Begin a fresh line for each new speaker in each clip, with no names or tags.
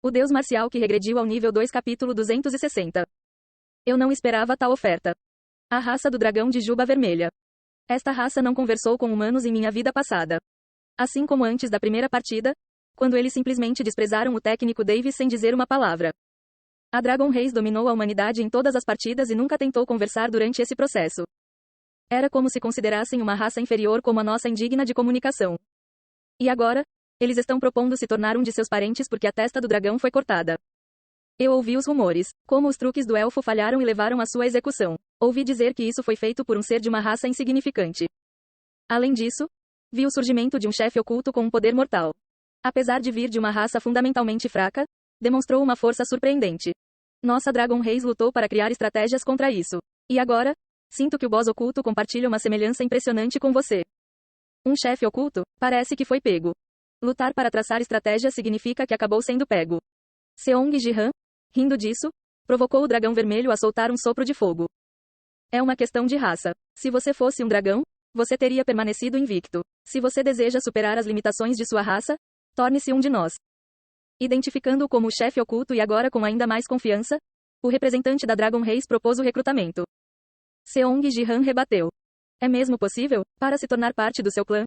O deus marcial que regrediu ao nível 2 capítulo 260. Eu não esperava tal oferta. A raça do dragão de juba vermelha. Esta raça não conversou com humanos em minha vida passada. Assim como antes da primeira partida, quando eles simplesmente desprezaram o técnico Davis sem dizer uma palavra. A Dragon Race dominou a humanidade em todas as partidas e nunca tentou conversar durante esse processo. Era como se considerassem uma raça inferior como a nossa indigna de comunicação. E agora, eles estão propondo se tornar um de seus parentes porque a testa do dragão foi cortada. Eu ouvi os rumores, como os truques do elfo falharam e levaram à sua execução. Ouvi dizer que isso foi feito por um ser de uma raça insignificante. Além disso, vi o surgimento de um chefe oculto com um poder mortal. Apesar de vir de uma raça fundamentalmente fraca, demonstrou uma força surpreendente. Nossa Dragon Race lutou para criar estratégias contra isso. E agora, sinto que o boss oculto compartilha uma semelhança impressionante com você. Um chefe oculto, parece que foi pego. Lutar para traçar estratégias significa que acabou sendo pego. Seong Ji-han, rindo disso, provocou o dragão vermelho a soltar um sopro de fogo. É uma questão de raça. Se você fosse um dragão, você teria permanecido invicto. Se você deseja superar as limitações de sua raça, torne-se um de nós. Identificando-o como o chefe oculto e agora com ainda mais confiança, o representante da Dragon Race propôs o recrutamento. Seong Ji-han rebateu. É mesmo possível, para se tornar parte do seu clã?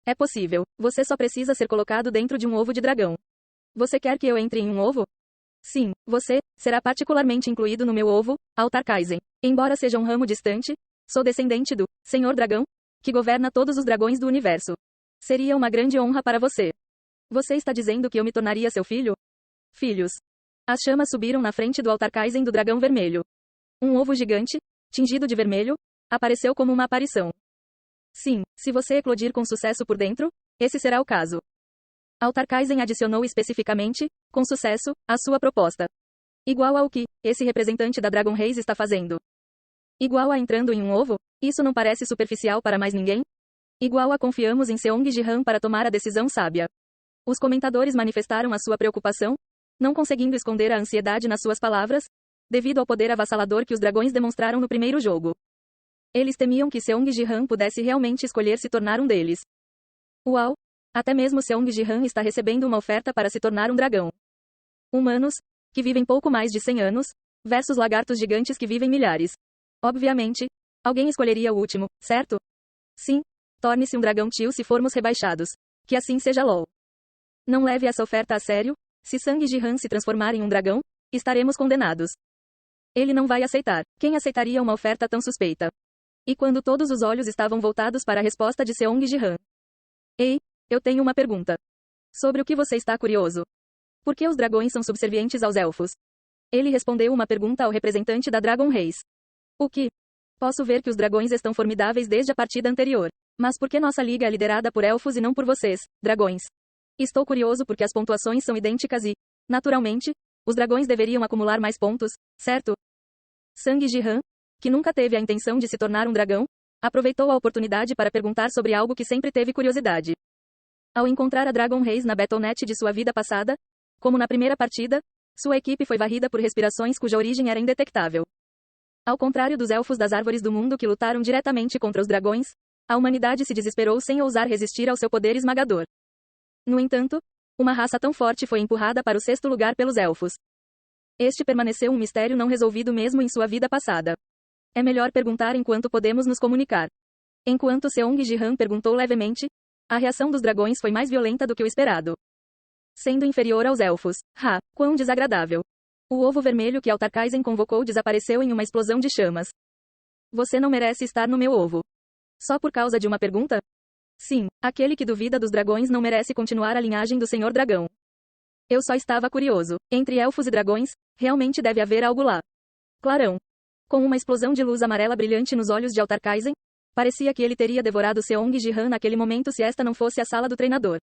É possível, você só precisa ser colocado dentro de um ovo de dragão. Você quer que eu entre em um ovo? Sim, você será particularmente incluído no meu ovo, Altar Kaizen. Embora seja um ramo distante, sou descendente do Senhor Dragão, que governa todos os dragões do universo. Seria uma grande honra para você. Você está dizendo que eu me tornaria seu filho? Filhos. As chamas subiram na frente do Altar Kaizen do dragão vermelho. Um ovo gigante, tingido de vermelho, apareceu como uma aparição. Sim, se você eclodir com sucesso por dentro, esse será o caso. Altar Kaizen adicionou especificamente, com sucesso, a sua proposta. Igual ao que esse representante da Dragon Race está fazendo. Igual a entrando em um ovo? Isso não parece superficial para mais ninguém? Igual a confiamos em Seong Ji-han para tomar a decisão sábia. Os comentadores manifestaram a sua preocupação, não conseguindo esconder a ansiedade nas suas palavras, devido ao poder avassalador que os dragões demonstraram no primeiro jogo. Eles temiam que Seong Ji-han pudesse realmente escolher se tornar um deles. Uau! Até mesmo Seong Ji-han está recebendo uma oferta para se tornar um dragão. Humanos, que vivem pouco mais de 100 anos, versus lagartos gigantes que vivem milhares. Obviamente, alguém escolheria o último, certo? Sim, torne-se um dragão tio se formos rebaixados. Que assim seja LOL. Não leve essa oferta a sério, se Sang Ji-han se transformar em um dragão, estaremos condenados. Ele não vai aceitar. Quem aceitaria uma oferta tão suspeita? E quando todos os olhos estavam voltados para a resposta de Seong Ji-han. Ei, eu tenho uma pergunta. Sobre o que você está curioso? Por que os dragões são subservientes aos elfos? Ele respondeu uma pergunta ao representante da Dragon Race. O que? Posso ver que os dragões estão formidáveis desde a partida anterior. Mas por que nossa liga é liderada por elfos e não por vocês, dragões? Estou curioso porque as pontuações são idênticas e, naturalmente, os dragões deveriam acumular mais pontos, certo? Sang Ji-han, que nunca teve a intenção de se tornar um dragão, aproveitou a oportunidade para perguntar sobre algo que sempre teve curiosidade. Ao encontrar a Dragon Race na Battle.net de sua vida passada, como na primeira partida, sua equipe foi varrida por respirações cuja origem era indetectável. Ao contrário dos elfos das árvores do mundo que lutaram diretamente contra os dragões, a humanidade se desesperou sem ousar resistir ao seu poder esmagador. No entanto, uma raça tão forte foi empurrada para o 6º lugar pelos elfos. Este permaneceu um mistério não resolvido mesmo em sua vida passada. É melhor perguntar enquanto podemos nos comunicar. Enquanto Seong Ji-han perguntou levemente, a reação dos dragões foi mais violenta do que o esperado. Sendo inferior aos elfos. Quão desagradável. O ovo vermelho que Altar Kaizen convocou desapareceu em uma explosão de chamas. Você não merece estar no meu ovo. Só por causa de uma pergunta? Sim, aquele que duvida dos dragões não merece continuar a linhagem do Senhor Dragão. Eu só estava curioso. Entre elfos e dragões, realmente deve haver algo lá. Clarão. Com uma explosão de luz amarela brilhante nos olhos de Altar Kaizen, parecia que ele teria devorado Seong Ji-han naquele momento se esta não fosse a sala do treinador.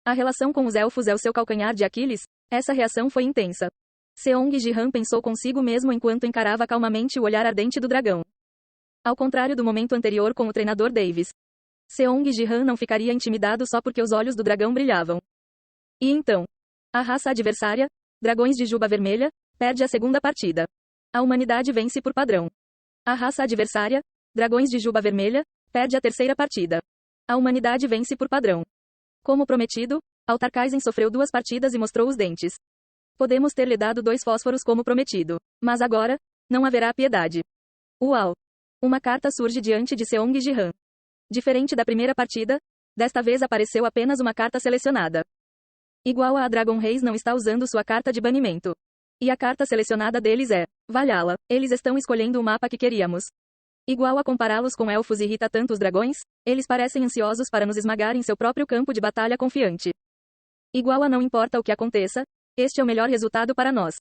A relação com os elfos é o seu calcanhar de Aquiles? Essa reação foi intensa. Seong Ji-han pensou consigo mesmo enquanto encarava calmamente o olhar ardente do dragão. Ao contrário do momento anterior com o treinador Davis. Seong Ji-han não ficaria intimidado só porque os olhos do dragão brilhavam. E então? A raça adversária, Dragões de Juba Vermelha, perde a segunda partida. A humanidade vence por padrão. A raça adversária, Dragões de Juba Vermelha, perde a terceira partida. A humanidade vence por padrão. Como prometido, Altar Kaizen sofreu 2 partidas e mostrou os dentes. Podemos ter lhe dado 2 fósforos como prometido. Mas agora, não haverá piedade. Uau! Uma carta surge diante de Seong Ji-han. Diferente da primeira partida, desta vez apareceu apenas uma carta selecionada. Igual a Dragon Reis não está usando sua carta de banimento. E a carta selecionada deles é Valhalla. Eles estão escolhendo o mapa que queríamos. Igual a compará-los com elfos irrita tanto os dragões, eles parecem ansiosos para nos esmagar em seu próprio campo de batalha confiante. Igual a não importa o que aconteça, este é o melhor resultado para nós.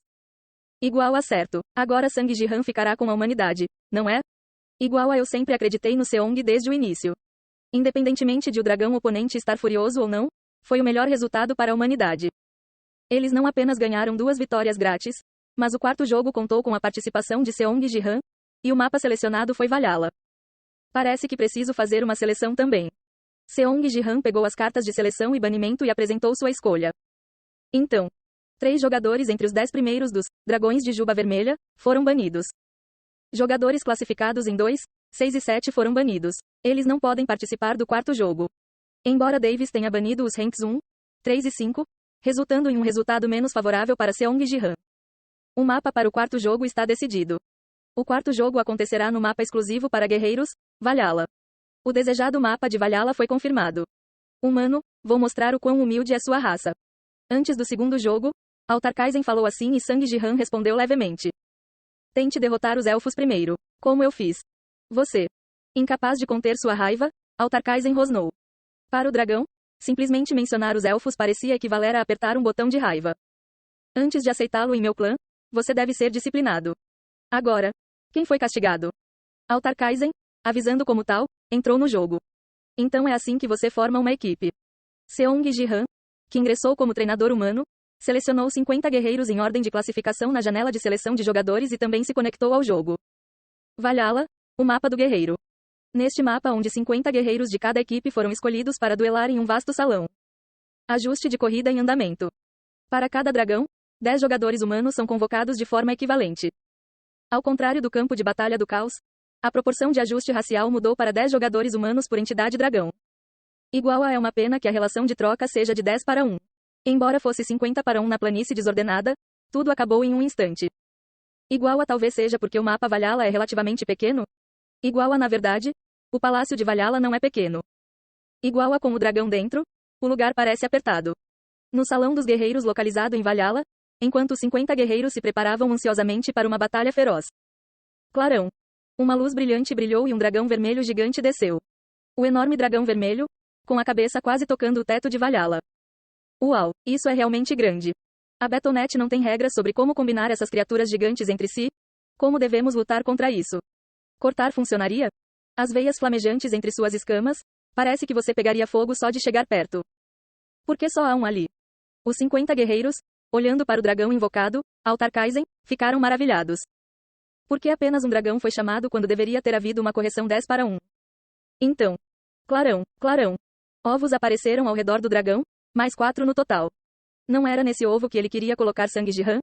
Igual a certo. Agora Sang Ji-han ficará com a humanidade, não é? Igual a eu sempre acreditei no Seong desde o início. Independentemente de o dragão oponente estar furioso ou não, foi o melhor resultado para a humanidade. Eles não apenas ganharam 2 vitórias grátis, mas o quarto jogo contou com a participação de Seong Ji-han, e o mapa selecionado foi Valhalla. Parece que preciso fazer uma seleção também. Seong Ji-han pegou as cartas de seleção e banimento e apresentou sua escolha. Então, 3 jogadores entre os 10 primeiros dos Dragões de Juba Vermelha foram banidos. Jogadores classificados em 2, 6 e 7 foram banidos. Eles não podem participar do quarto jogo. Embora Davis tenha banido os ranks 1, 3 e 5, resultando em um resultado menos favorável para Seong Ji-han. O mapa para o quarto jogo está decidido. O quarto jogo acontecerá no mapa exclusivo para guerreiros, Valhalla. O desejado mapa de Valhalla foi confirmado. Humano, vou mostrar o quão humilde é sua raça. Antes do segundo jogo, Altarkaisen falou assim e Sang Ji-han respondeu levemente. Tente derrotar os elfos primeiro. Como eu fiz. Você. Incapaz de conter sua raiva, Altarkaisen rosnou. Para o dragão, simplesmente mencionar os elfos parecia equivaler a apertar um botão de raiva. Antes de aceitá-lo em meu clã, você deve ser disciplinado. Agora, quem foi castigado? Altarkaisen, avisando como tal, entrou no jogo. Então é assim que você forma uma equipe. Seong Ji-han, que ingressou como treinador humano, selecionou 50 guerreiros em ordem de classificação na janela de seleção de jogadores e também se conectou ao jogo. Valhalla, o mapa do guerreiro. Neste mapa onde 50 guerreiros de cada equipe foram escolhidos para duelar em um vasto salão. Ajuste de corrida em andamento. Para cada dragão, 10 jogadores humanos são convocados de forma equivalente. Ao contrário do campo de batalha do caos, a proporção de ajuste racial mudou para 10 jogadores humanos por entidade dragão. Igual a é uma pena que a relação de troca seja de 10 para 1. Embora fosse 50 para 1 na planície desordenada, tudo acabou em um instante. Igual a talvez seja porque o mapa Valhalla é relativamente pequeno? Igual a na verdade, o palácio de Valhalla não é pequeno. Igual a com o dragão dentro, o lugar parece apertado. No salão dos guerreiros localizado em Valhalla, enquanto os 50 guerreiros se preparavam ansiosamente para uma batalha feroz. Clarão. Uma luz brilhante brilhou e um dragão vermelho gigante desceu. O enorme dragão vermelho, com a cabeça quase tocando o teto de Valhalla. Uau, isso é realmente grande. A Battle.net não tem regras sobre como combinar essas criaturas gigantes entre si? Como devemos lutar contra isso? Cortar funcionaria? As veias flamejantes entre suas escamas? Parece que você pegaria fogo só de chegar perto. Por que só há um ali? Os 50 guerreiros, olhando para o dragão invocado, Altarkaisen, ficaram maravilhados. Por que apenas um dragão foi chamado quando deveria ter havido uma correção 10 para 1? Então. Clarão, clarão. Ovos apareceram ao redor do dragão, mais 4 no total. Não era nesse ovo que ele queria colocar Sang Ji-han?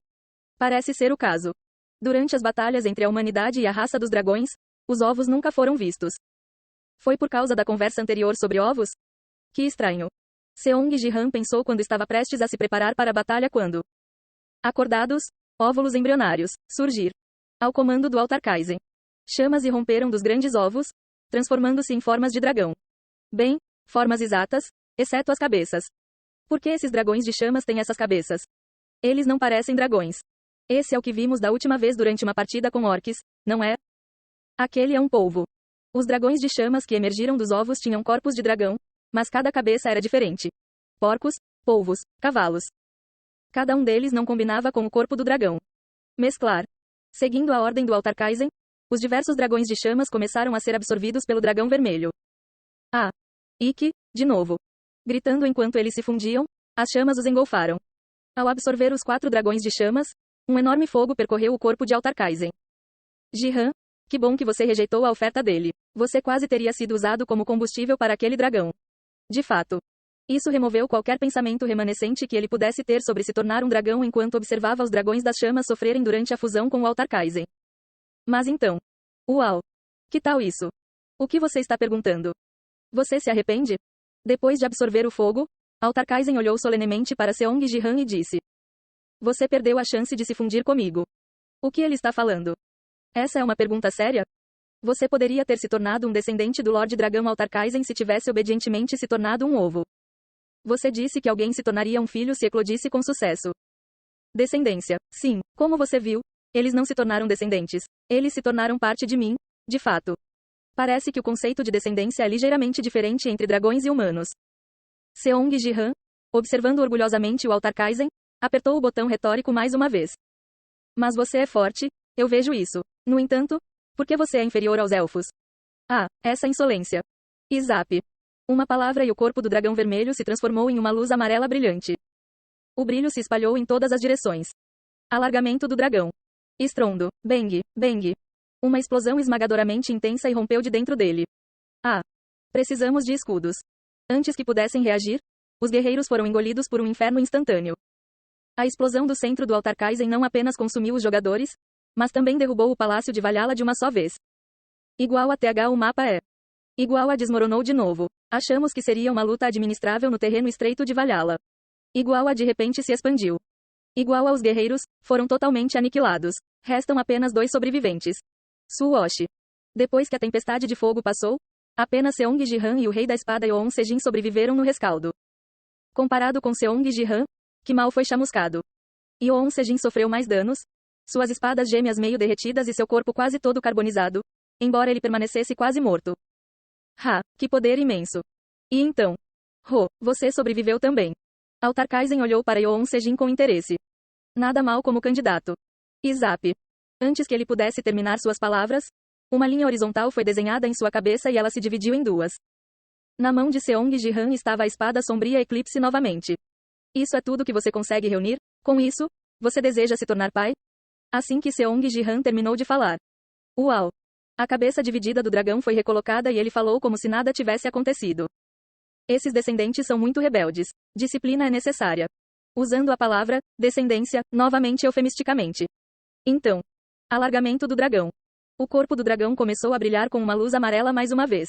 Parece ser o caso. Durante as batalhas entre a humanidade e a raça dos dragões, os ovos nunca foram vistos. Foi por causa da conversa anterior sobre ovos? Que estranho. Seong Ji-han pensou quando estava prestes a se preparar para a batalha quando. Acordados, óvulos embrionários, surgir. Ao comando do Altarkaisen. Chamas irromperam dos grandes ovos, transformando-se em formas de dragão. Bem, formas exatas, exceto as cabeças. Por que esses dragões de chamas têm essas cabeças? Eles não parecem dragões. Esse é o que vimos da última vez durante uma partida com orques, não é? Aquele é um polvo. Os dragões de chamas que emergiram dos ovos tinham corpos de dragão, mas cada cabeça era diferente. Porcos, polvos, cavalos. Cada um deles não combinava com o corpo do dragão. Mesclar. Seguindo a ordem do Altarkaisen, os diversos dragões de chamas começaram a ser absorvidos pelo dragão vermelho. Ah! Ike, de novo. Gritando enquanto eles se fundiam, as chamas os engolfaram. Ao absorver os 4 dragões de chamas, um enorme fogo percorreu o corpo de Altarkaisen. Ji-han, que bom que você rejeitou a oferta dele. Você quase teria sido usado como combustível para aquele dragão. De fato. Isso removeu qualquer pensamento remanescente que ele pudesse ter sobre se tornar um dragão enquanto observava os dragões das chamas sofrerem durante a fusão com o Altarkaisen. Mas então. Uau! Que tal isso? O que você está perguntando? Você se arrepende? Depois de absorver o fogo, Altarkaisen olhou solenemente para Seong Ji-han e disse. Você perdeu a chance de se fundir comigo. O que ele está falando? Essa é uma pergunta séria? Você poderia ter se tornado um descendente do Lorde Dragão Altarkaisen se tivesse obedientemente se tornado um ovo. Você disse que alguém se tornaria um filho se eclodisse com sucesso. Descendência. Sim, como você viu, eles não se tornaram descendentes. Eles se tornaram parte de mim, de fato. Parece que o conceito de descendência é ligeiramente diferente entre dragões e humanos. Seong Ji-han, observando orgulhosamente o Altarkaisen, apertou o botão retórico mais uma vez. Mas você é forte, eu vejo isso. No entanto, por que você é inferior aos elfos? Ah, essa insolência. Izap. Uma palavra e o corpo do dragão vermelho se transformou em uma luz amarela brilhante. O brilho se espalhou em todas as direções. Alargamento do dragão. Estrondo. Bang, bang. Uma explosão esmagadoramente intensa irrompeu de dentro dele. Ah! Precisamos de escudos. Antes que pudessem reagir, os guerreiros foram engolidos por um inferno instantâneo. A explosão do centro do Altarkaisen não apenas consumiu os jogadores, mas também derrubou o palácio de Valhalla de uma só vez. Igual a TH o mapa é. Igual a desmoronou de novo. Achamos que seria uma luta administrável no terreno estreito de Valhalla. Igual a de repente se expandiu. Igual aos guerreiros, foram totalmente aniquilados. Restam apenas 2 sobreviventes. Suoshi. Depois que a tempestade de fogo passou, apenas Seong Ji-han e o Rei da Espada Yeon Se-jin sobreviveram no rescaldo. Comparado com Seong Ji-han, que mal foi chamuscado. Yeon Se-jin sofreu mais danos, suas espadas gêmeas meio derretidas e seu corpo quase todo carbonizado, embora ele permanecesse quase morto. Ha, que poder imenso. E então? Você sobreviveu também. Altarkaisen olhou para Yeon Se-jin com interesse. Nada mal como candidato. Izap. Antes que ele pudesse terminar suas palavras, uma linha horizontal foi desenhada em sua cabeça e ela se dividiu em 2. Na mão de Seong Ji-han estava a espada sombria Eclipse novamente. Isso é tudo que você consegue reunir? Com isso, você deseja se tornar pai? Assim que Seong Ji-han terminou de falar. Uau! A cabeça dividida do dragão foi recolocada e ele falou como se nada tivesse acontecido. Esses descendentes são muito rebeldes. Disciplina é necessária. Usando a palavra, descendência, novamente eufemisticamente. Então. Alargamento do dragão. O corpo do dragão começou a brilhar com uma luz amarela mais uma vez.